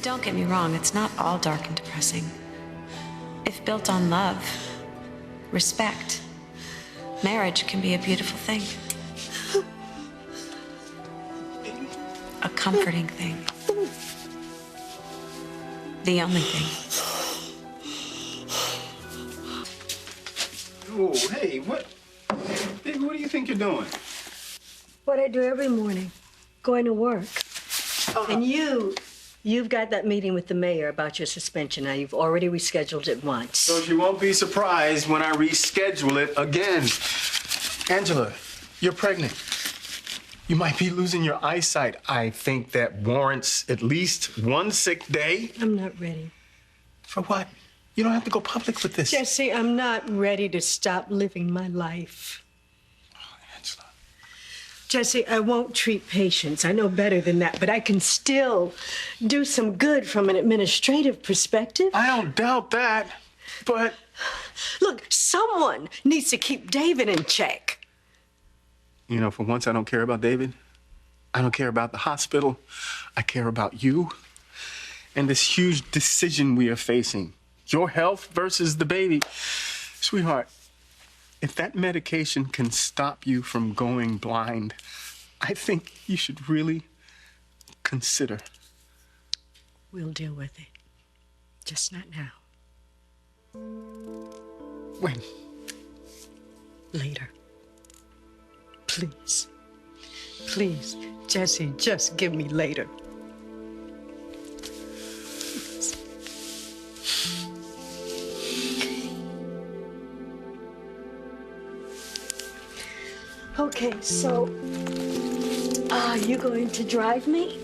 don't get me wrong, it's not all dark and depressing. If built on love, respect, marriage can be a beautiful thing. A comforting thing. The only thing. Oh, hey, what? Baby, what do you think you're doing? What I do every morning, going to work. And you've got that meeting with the mayor about your suspension. Now, you've already rescheduled it once. So you won't be surprised when I reschedule it again. Angela, you're pregnant. You might be losing your eyesight. I think that warrants at least one sick day. I'm not ready. For what? You don't have to go public with this. Jesse, I'm not ready to stop living my life. Oh, Angela. Jesse, I won't treat patients. I know better than that, but I can still do some good from an administrative perspective. I don't doubt that, but... Look, someone needs to keep David in check. You know, for once, I don't care about David. I don't care about the hospital. I care about you and this huge decision we are facing. Your health versus the baby. Sweetheart, if that medication can stop you from going blind, I think you should really consider. We'll deal with it. Just not now. When? Later. Please. Please, Jesse, just give me later. Okay, so, are you going to drive me?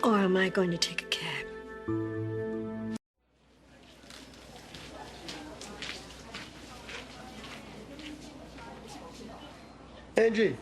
Or am I going to take a cab? Angie.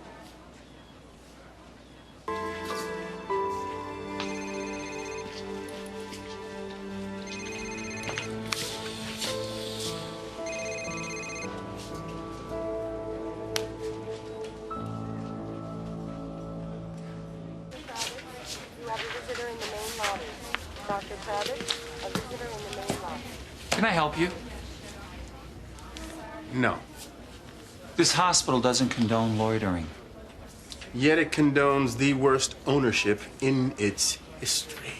Dr. Travis, a visitor in the main lobby. Can I help you? No. This hospital doesn't condone loitering. Yet it condones the worst ownership in its history.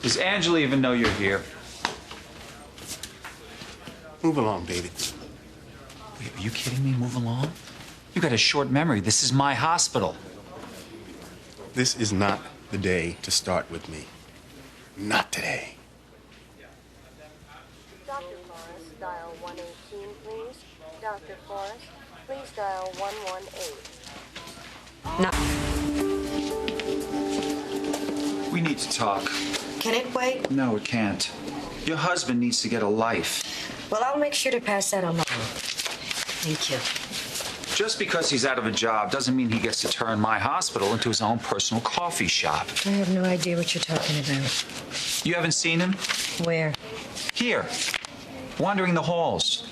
Does Angela even know you're here? Move along, David. Wait, are you kidding me? Move along? You got a short memory. This is my hospital. This is not the day to start with me. Not today. Dr. Forrest, dial 118, please. Dr. Forrest, please dial 118. No. We need to talk. Can it wait? No, it can't. Your husband needs to get a life. Well, I'll make sure to pass that along. Thank you. Just because he's out of a job doesn't mean he gets to turn my hospital into his own personal coffee shop. I have no idea what you're talking about. You haven't seen him? Where? Here. Wandering the halls.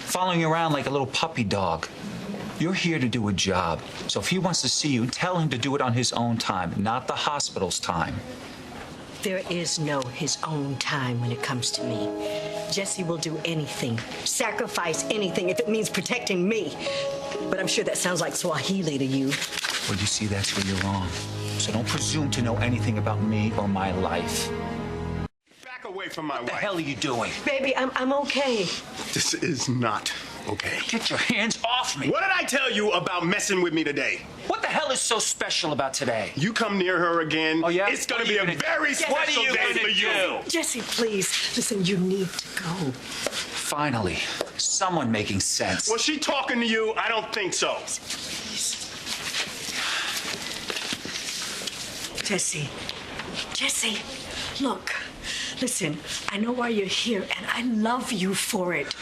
Following you around like a little puppy dog. You're here to do a job. So if he wants to see you, tell him to do it on his own time, not the hospital's time. There is no his own time when it comes to me. Jesse will do anything, sacrifice anything if it means protecting me. But I'm sure that sounds like Swahili to you. Well, you see, that's where you're wrong. So don't presume to know anything about me or my life. Back away from my wife. What the hell are you doing? Baby, I'm okay. This is not okay. Get your hands off me. What did I tell you about messing with me today? What the hell is so special about today? You come near her again, Oh, yeah? it's gonna What are be you a gonna do? very What are special you day gonna for you. do? Jesse, please. Listen, you need to go. Finally, someone making sense. Was she talking to you? I don't think so. Jesse, look, listen, I know why you're here, and I love you for it.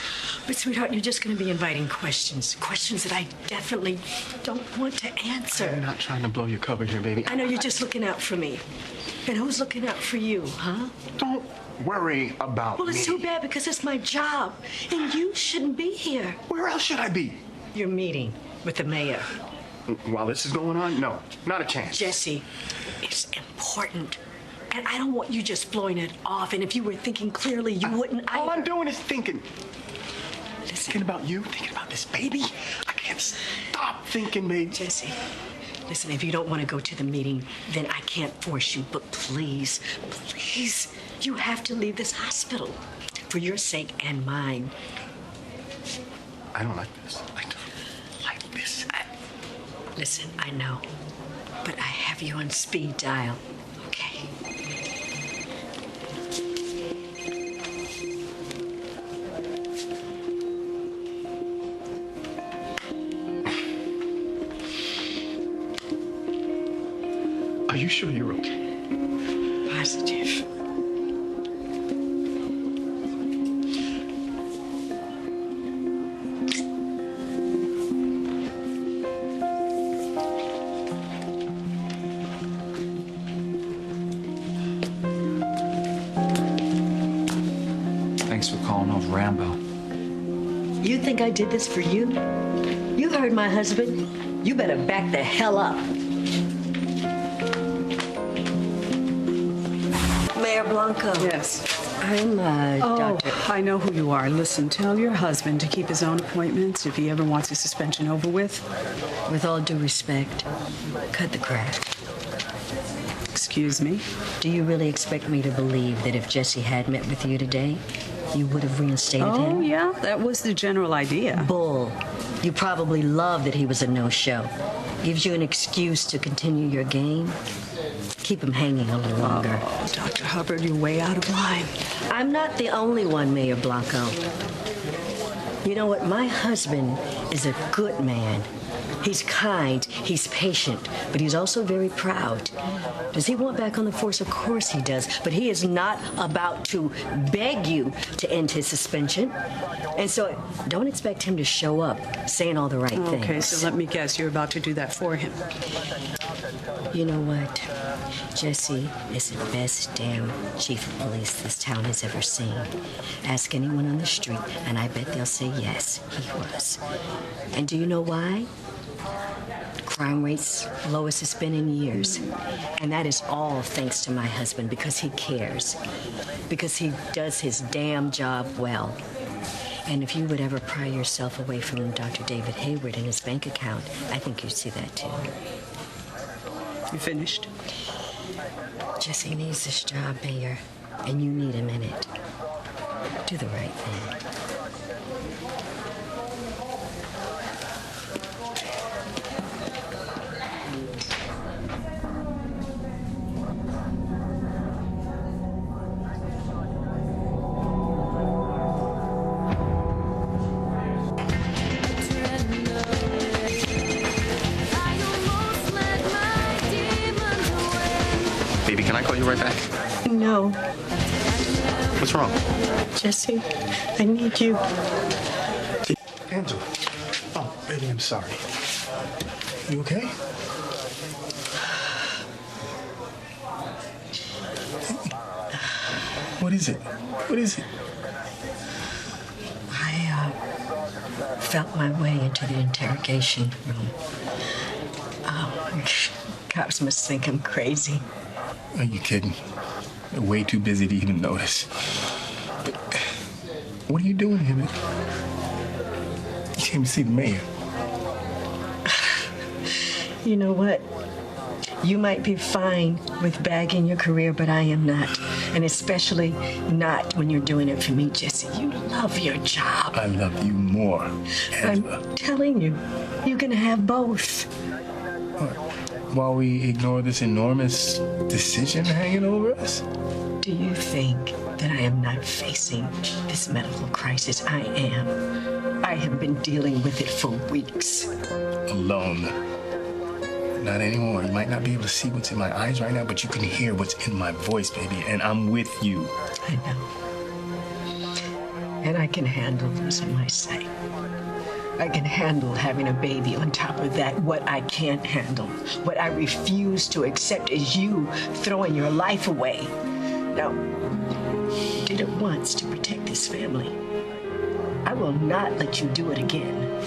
But, sweetheart, you're just going to be inviting questions that I definitely don't want to answer. I'm not trying to blow your cover here, baby. I know you're just looking out for me. And who's looking out for you, huh? Don't worry about Well, it's me. too bad because it's my job, and you shouldn't be here. Where else should I be? Your meeting with the mayor. While this is going on? No, not a chance. Jesse, it's important. And I don't want you just blowing it off. And if you were thinking clearly, you wouldn't. All I'm doing is thinking. Listen. Thinking about you, thinking about this baby. I can't stop thinking, babe. Jesse, listen, if you don't want to go to the meeting, then I can't force you. But please, please, you have to leave this hospital for your sake and mine. I don't like this. I don't like this. Listen, I know, but I have you on speed dial, okay? Are you sure you're okay? Positive. Thanks for calling off Rambo. You think I did this for you? You heard my husband. You better back the hell up. Mayor Blanco. Yes. I'm Doctor. I know who you are. Listen, tell your husband to keep his own appointments if he ever wants his suspension over with. With all due respect, cut the crap. Excuse me? Do you really expect me to believe that if Jesse had met with you today, you would have reinstated him? Oh, yeah, that was the general idea. Bull. You probably love that he was a no-show. Gives you an excuse to continue your game. Keep him hanging a little longer. Oh, Dr. Hubbard, you're way out of line. I'm not the only one, Mayor Blanco. You know what? My husband is a good man. He's kind, he's patient, but he's also very proud. Does he want back on the force? Of course he does. But he is not about to beg you to end his suspension. And so don't expect him to show up saying all the right things. Okay, so let me guess, you're about to do that for him. You know what? Jesse is the best damn chief of police this town has ever seen. Ask anyone on the street, and I bet they'll say yes, he was. And do you know why? Crime rate's lowest it's been in years. And that is all thanks to my husband, because he cares. Because he does his damn job well. And if you would ever pry yourself away from Dr. David Hayward and his bank account, I think you'd see that too. You finished? Jesse needs this job, Mayor, and you need him in it. Do the right thing. Baby, can I call you right back? No, What's wrong? Jesse, I need you. Angela. Oh, baby, I'm sorry. You okay? What is it? What is it? I felt my way into the interrogation room. Cops must think I'm crazy. Are you kidding? They're way too busy to even notice. But what are you doing here, man? You came to see the mayor. You know what? You might be fine with bagging your career, but I am not. And especially not when you're doing it for me, Jesse. You love your job. I love you more, Angela. I'm telling you, you can have both. While we ignore this enormous decision hanging over us? Do you think that I am not facing this medical crisis? I am. I have been dealing with it for weeks. Alone. Not anymore. You might not be able to see what's in my eyes right now, but you can hear what's in my voice, baby, and I'm with you. I know. And I can handle losing my sight. I can handle having a baby. On top of that, what I can't handle, what I refuse to accept, is you throwing your life away. Now, you did it once to protect this family. I will not let you do it again.